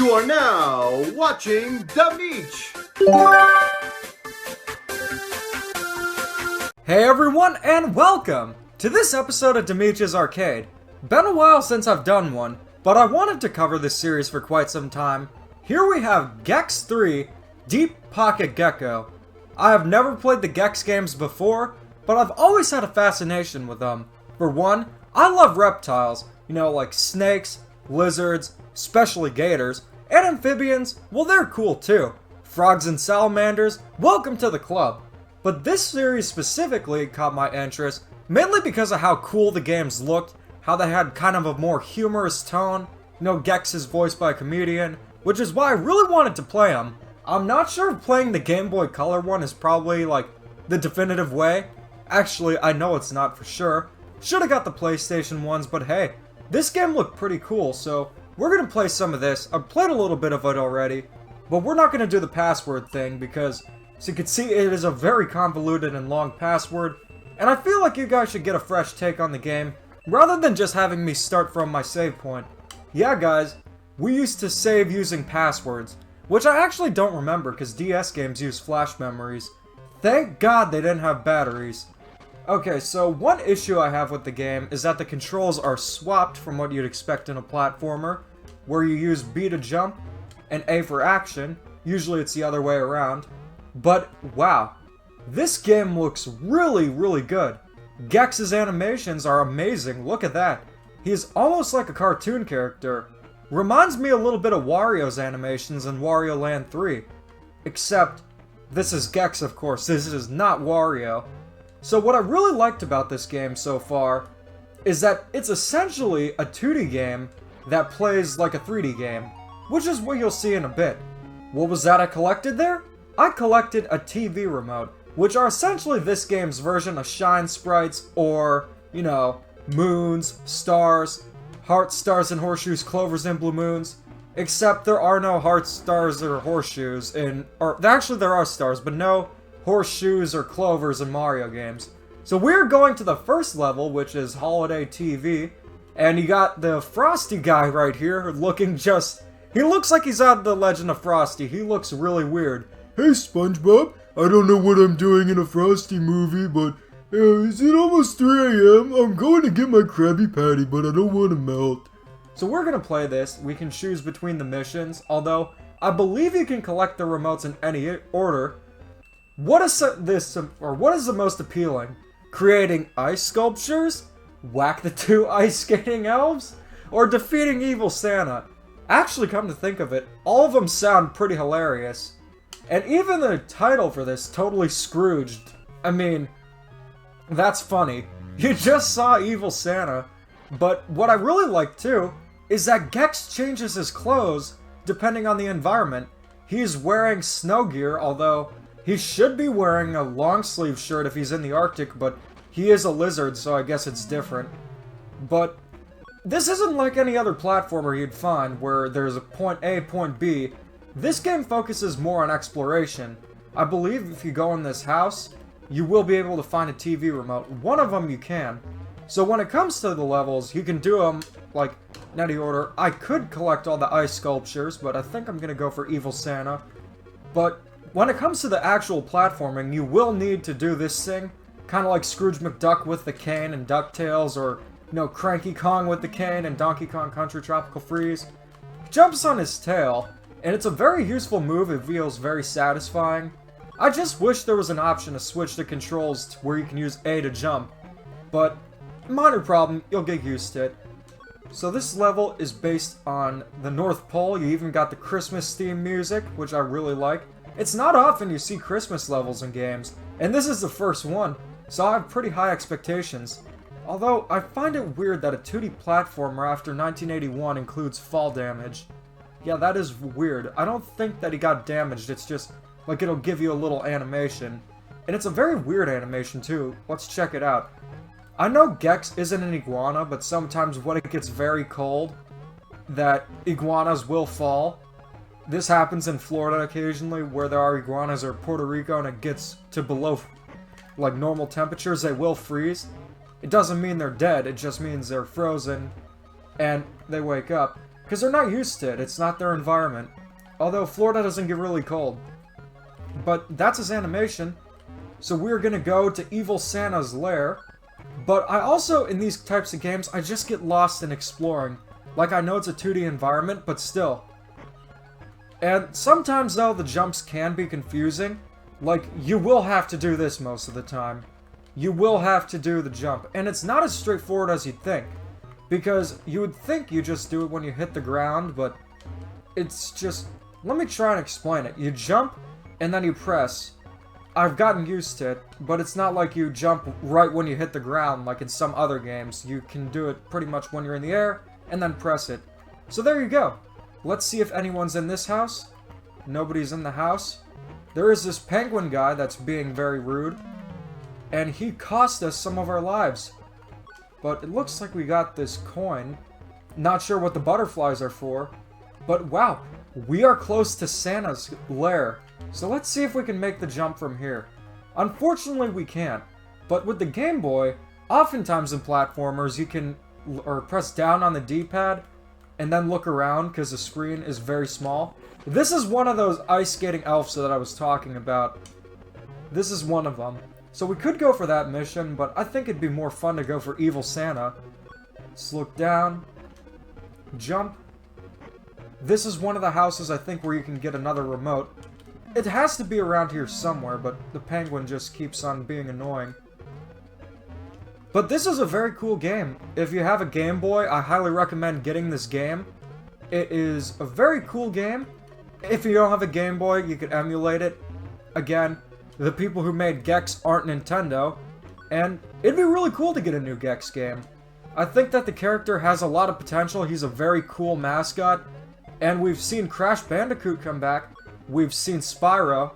You are now watching The Meech. Hey everyone, and welcome to this episode of Demeech's Arcade. Been a while since I've done one, but I wanted to cover this series for quite some time. Here we have Gex 3, Deep Pocket Gecko. I have never played the Gex games before, but I've always had a fascination with them. For one, I love reptiles, like snakes, lizards, especially gators, and amphibians, well they're cool too. Frogs and salamanders, welcome to the club. But this series specifically caught my interest, mainly because of how cool the games looked, how they had kind of a more humorous tone. Gex is voiced by a comedian, which is why I really wanted to play them. I'm not sure if playing the Gameboy Color one is probably, the definitive way. Actually, I know it's not for sure. Should've got the PlayStation ones, but hey, this game looked pretty cool, so we're gonna play some of this. I've played a little bit of it already, but we're not gonna do the password thing because, as you can see, it is a very convoluted and long password, and I feel like you guys should get a fresh take on the game, rather than just having me start from my save point. Yeah guys, we used to save using passwords, which I actually don't remember because DS games use flash memories. Thank God they didn't have batteries. Okay, so one issue I have with the game is that the controls are swapped from what you'd expect in a platformer, where you use B to jump and A for action. Usually it's the other way around. But wow, this game looks really, really good. Gex's animations are amazing, look at that. He's almost like a cartoon character. Reminds me a little bit of Wario's animations in Wario Land 3. Except, this is Gex of course, this is not Wario. So what I really liked about this game so far is that it's essentially a 2D game that plays like a 3D game, which is what you'll see in a bit. What was that I collected there? I collected a TV remote, which are essentially this game's version of Shine Sprites or, moons, stars, hearts, stars, and horseshoes, clovers, and blue moons. Except there are no hearts, stars, or horseshoes actually there are stars, but no horseshoes or clovers in Mario games. So we're going to the first level, which is Holiday TV, and you got the Frosty guy right here looking he looks like he's out of The Legend of Frosty. He looks really weird. Hey SpongeBob, I don't know what I'm doing in a Frosty movie, but is it almost 3 a.m.? I'm going to get my Krabby Patty, but I don't want to melt. So we're gonna play this. We can choose between the missions, although I believe you can collect the remotes in any order. What is the most appealing? Creating ice sculptures? Whack the 2 ice skating elves? Or defeating evil Santa? Actually, come to think of it, all of them sound pretty hilarious. And even the title for this, Totally Scrooged, I mean, that's funny. You just saw evil Santa. But what I really like too, is that Gex changes his clothes depending on the environment. He's wearing snow gear, although he should be wearing a long sleeve shirt if he's in the Arctic, but he is a lizard, so I guess it's different. But this isn't like any other platformer you'd find where there's a point A, point B. This game focuses more on exploration. I believe if you go in this house, you will be able to find a TV remote. One of them you can. So when it comes to the levels, you can do them, in any order. I could collect all the ice sculptures, but I think I'm gonna go for Evil Santa. But when it comes to the actual platforming, you will need to do this thing, kind of like Scrooge McDuck with the cane and DuckTales, or, Cranky Kong with the cane and Donkey Kong Country Tropical Freeze. Jumps on his tail, and it's a very useful move. It feels very satisfying. I just wish there was an option to switch the controls to where you can use A to jump, but minor problem, you'll get used to it. So this level is based on the North Pole. You even got the Christmas theme music, which I really like. It's not often you see Christmas levels in games, and this is the first one, so I have pretty high expectations. Although, I find it weird that a 2D platformer after 1981 includes fall damage. Yeah, that is weird. I don't think that he got damaged, it's just, it'll give you a little animation. And it's a very weird animation too. Let's check it out. I know Gex isn't an iguana, but sometimes when it gets very cold, that iguanas will fall. This happens in Florida occasionally, where there are iguanas, or Puerto Rico, and it gets to below, normal temperatures, they will freeze. It doesn't mean they're dead, it just means they're frozen, and they wake up. Because they're not used to it. It's not their environment. Although Florida doesn't get really cold. But that's his animation. So we're gonna go to Evil Santa's lair. But I also, in these types of games, I just get lost in exploring. Like, I know it's a 2D environment, but still. And sometimes, though, the jumps can be confusing. Like, you will have to do this most of the time. You will have to do the jump. And it's not as straightforward as you'd think. Because you would think you just do it when you hit the ground, but it's just... Let me try and explain it. You jump, and then you press. I've gotten used to it, but it's not like you jump right when you hit the ground like in some other games. You can do it pretty much when you're in the air, and then press it. So there you go. Let's see if anyone's in this house. Nobody's in the house. There is this penguin guy that's being very rude, and he cost us some of our lives. But it looks like we got this coin. Not sure what the butterflies are for, but wow, we are close to Santa's lair. So let's see if we can make the jump from here. Unfortunately, we can't. But with the Game Boy, oftentimes in platformers, you can press down on the D-pad and then look around because the screen is very small. This is one of those ice skating elves that I was talking about. This is one of them. So we could go for that mission, but I think it'd be more fun to go for Evil Santa. Let's look down. Jump. This is one of the houses, I think, where you can get another remote. It has to be around here somewhere, but the penguin just keeps on being annoying. But this is a very cool game. If you have a Game Boy, I highly recommend getting this game. It is a very cool game. If you don't have a Game Boy, you can emulate it. Again, the people who made Gex aren't Nintendo, and it'd be really cool to get a new Gex game. I think that the character has a lot of potential. He's a very cool mascot, and we've seen Crash Bandicoot come back. We've seen Spyro.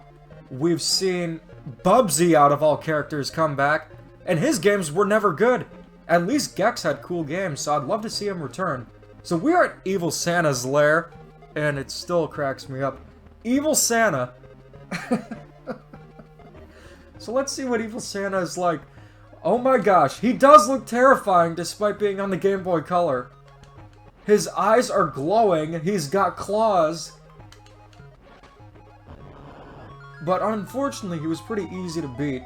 We've seen Bubsy, out of all characters, come back. And his games were never good. At least Gex had cool games, so I'd love to see him return. So we are at Evil Santa's lair, and it still cracks me up. Evil Santa. So let's see what Evil Santa is like. Oh my gosh, he does look terrifying despite being on the Game Boy Color. His eyes are glowing, he's got claws. But unfortunately, he was pretty easy to beat.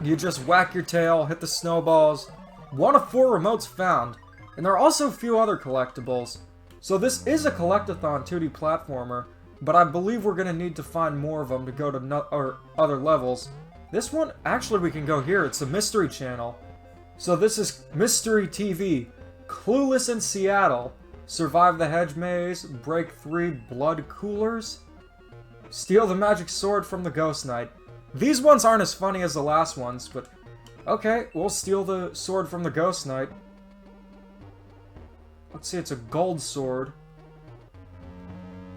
You just whack your tail, hit the snowballs. 1 of 4 remotes found. And there are also a few other collectibles. So this is a collectathon 2D platformer, but I believe we're going to need to find more of them to go to other levels. This one, actually we can go here. It's a mystery channel. So this is Mystery TV. Clueless in Seattle. Survive the hedge maze. Break 3 blood coolers. Steal the magic sword from the ghost knight. These ones aren't as funny as the last ones, but okay, we'll steal the sword from the ghost knight. Let's see, it's a gold sword.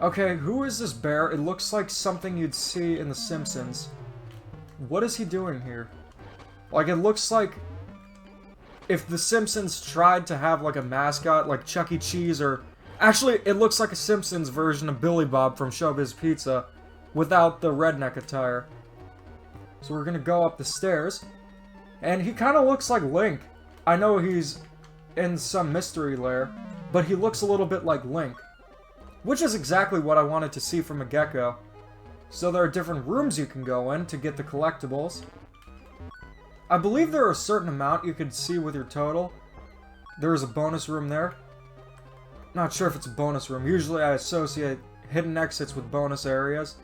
Okay, who is this bear? It looks like something you'd see in The Simpsons. What is he doing here? Like, it looks like if The Simpsons tried to have like a mascot, like Chuck E. Cheese, or... Actually, it looks like a Simpsons version of Billy Bob from Showbiz Pizza, without the redneck attire. So we're gonna go up the stairs, and he kind of looks like Link. I know he's in some mystery lair, but he looks a little bit like Link, which is exactly what I wanted to see from a gecko. So there are different rooms you can go in to get the collectibles. I believe there are a certain amount you could see with your total. There is a bonus room there. Not sure if it's a bonus room. Usually I associate hidden exits with bonus areas.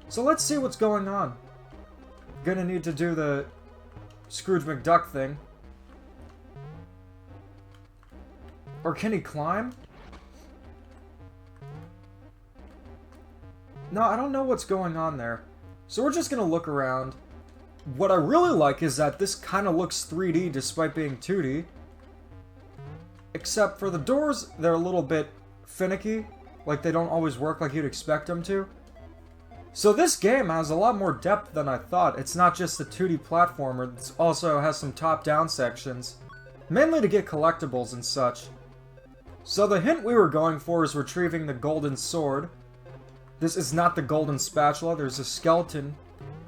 So let's see what's going on. Gonna need to do the Scrooge McDuck thing. Or can he climb? No, I don't know what's going on there. So we're just gonna look around. What I really like is that this kind of looks 3D despite being 2D. Except for the doors, they're a little bit finicky. Like they don't always work like you'd expect them to. So this game has a lot more depth than I thought. It's not just a 2D platformer, it also has some top-down sections. Mainly to get collectibles and such. So the hint we were going for is retrieving the golden sword. This is not the golden spatula, there's a skeleton.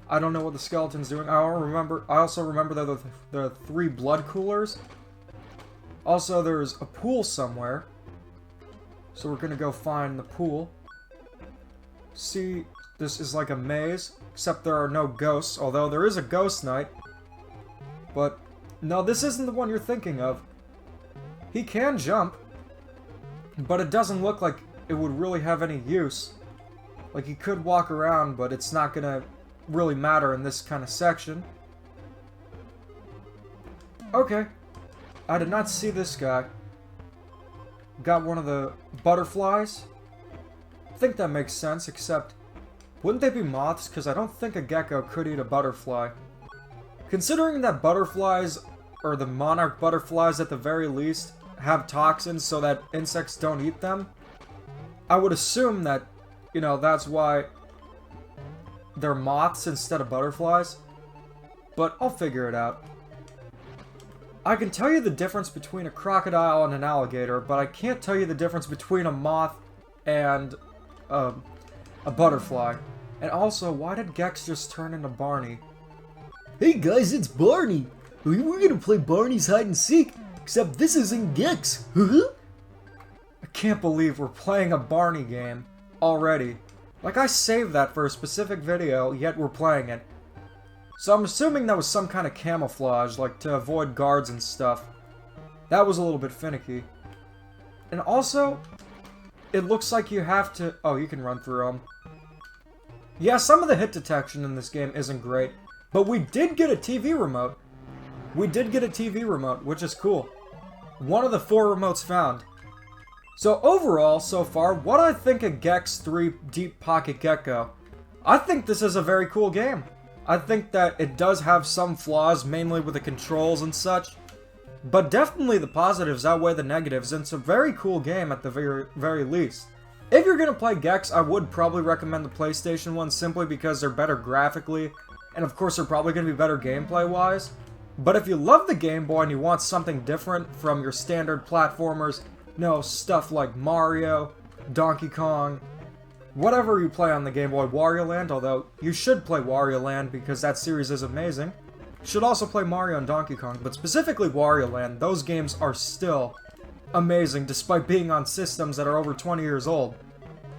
I don't know what the skeleton's doing. I also remember that there are 3 blood coolers. Also, there's a pool somewhere. So we're gonna go find the pool. See, this is like a maze, except there are no ghosts, although there is a ghost knight. But, no, this isn't the one you're thinking of. He can jump, but it doesn't look like it would really have any use. Like, he could walk around, but it's not gonna really matter in this kind of section. Okay. I did not see this guy. Got one of the butterflies. I think that makes sense, except wouldn't they be moths? Because I don't think a gecko could eat a butterfly. Considering that butterflies, or the monarch butterflies at the very least, have toxins so that insects don't eat them, I would assume that, you know, that's why they're moths instead of butterflies. But I'll figure it out. I can tell you the difference between a crocodile and an alligator, but I can't tell you the difference between a moth and a butterfly. And also, why did Gex just turn into Barney? Hey guys, it's Barney! We're gonna play Barney's hide and seek, except this isn't Gex. I can't believe we're playing a Barney game already. Like, I saved that for a specific video, yet we're playing it. So I'm assuming that was some kind of camouflage, like to avoid guards and stuff. That was a little bit finicky. And also, it looks like you have to... Oh, you can run through them. Yeah, some of the hit detection in this game isn't great, but we did get a TV remote. We did get a TV remote, which is cool. One of the 4 remotes found. So overall, so far, what I think of Gex 3 Deep Pocket Gecko, I think this is a very cool game. I think that it does have some flaws, mainly with the controls and such, but definitely the positives outweigh the negatives, and it's a very cool game at the very least. If you're gonna play Gex, I would probably recommend the PlayStation one simply because they're better graphically, and of course they're probably gonna be better gameplay-wise. But if you love the Game Boy and you want something different from your standard platformers, you know, stuff like Mario, Donkey Kong, whatever you play on the Game Boy, Wario Land, although you should play Wario Land because that series is amazing. You should also play Mario and Donkey Kong, but specifically Wario Land, those games are still amazing despite being on systems that are over 20 years old.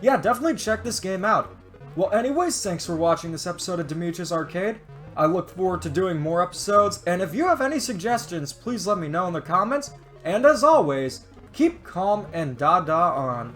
Yeah, definitely check this game out. Well, anyways, thanks for watching this episode of Demetrius Arcade. I look forward to doing more episodes, and if you have any suggestions, please let me know in the comments. And as always, keep calm and da-da on.